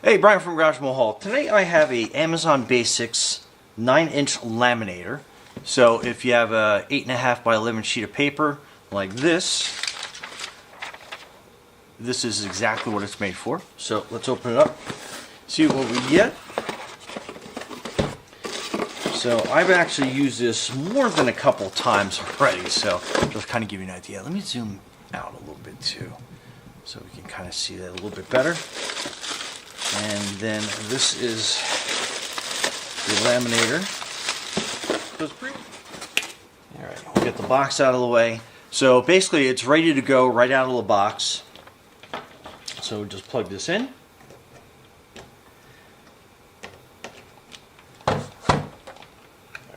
Hey, Brian from Garage Mahal. Today I have a Amazon Basics 9-inch laminator. So if you have a 8.5 by 11 sheet of paper like this is exactly what it's made for. So let's open it up, see what we get. So I've actually used this more than a couple times already, so just kind of give you an idea. Let me zoom out a little bit too, so we can kind of see that a little bit better. And then this is the laminator. Alright, we'll get the box out of the way. So basically it's ready to go right out of the box. So we'll just plug this in.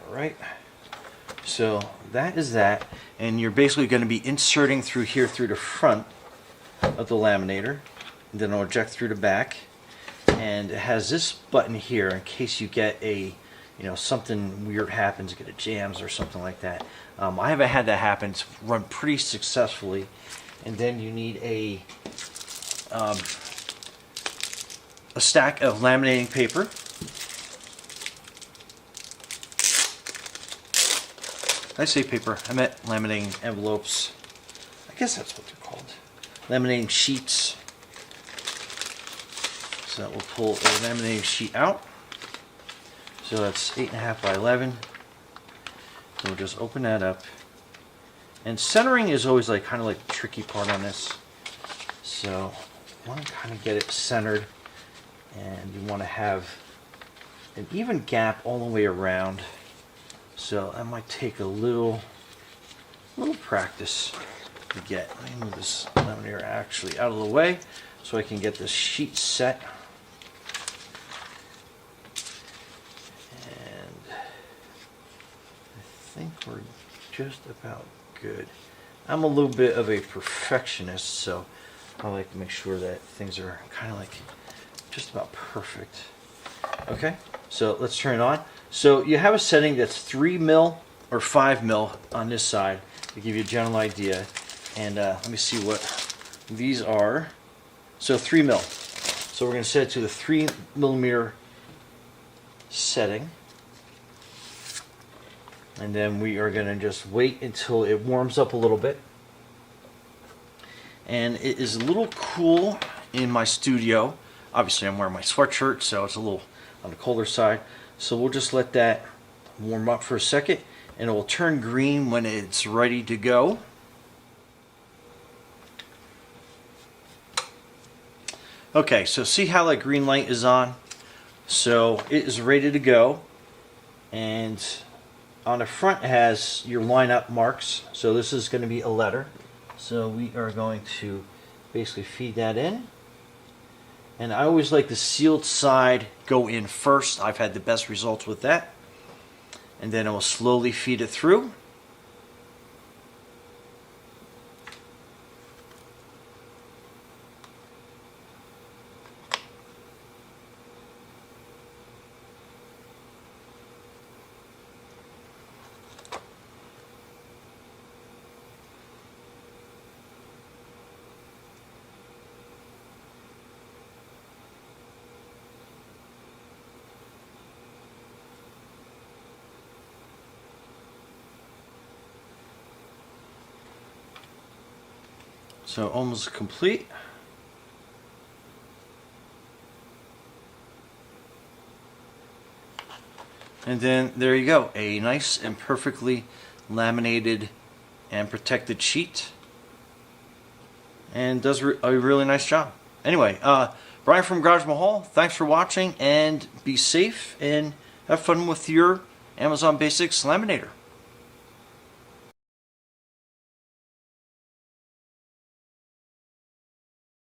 Alright, so that is that. And you're basically going to be inserting through here through the front of the laminator. And then it'll eject through the back. And it has this button here in case you get a, something weird happens, get a jams or something like that. I haven't had that happen. It's run pretty successfully. And then you need a stack of laminating paper. I say paper, I meant laminating envelopes. I guess that's what they're called. Laminating sheets. So that will pull a laminating sheet out. So that's 8.5 by 11. So we'll just open that up. And centering is always kind of the tricky part on this. So you want to kind of get it centered, and you want to have an even gap all the way around. So that might take a little practice to get. Let me move this laminator actually out of the way so I can get this sheet set. I think we're just about good. I'm a little bit of a perfectionist, so I like to make sure that things are kind of just about perfect. Okay, so let's turn it on. So you have a setting that's 3 mil or 5 mil on this side to give you a general idea. And let me see what these are. So 3 mil. So we're going to set it to the 3 millimeter setting. And then we are going to just wait until it warms up a little bit. And it is a little cool in my studio. Obviously I'm wearing my sweatshirt, so it's a little on the colder side. So we'll just let that warm up for a second, and it will turn green when it's ready to go. Okay, so see how that green light is on? So it is ready to go. And on the front it has your lineup marks. So this is going to be a letter. So we are going to basically feed that in. And I always like the sealed side go in first. I've had the best results with that. And then I will slowly feed it through. So almost complete. And then there you go, a nice and perfectly laminated and protected sheet. And does a really nice job. Anyway, Brian from Garage Mahal, thanks for watching, and be safe and have fun with your Amazon Basics laminator.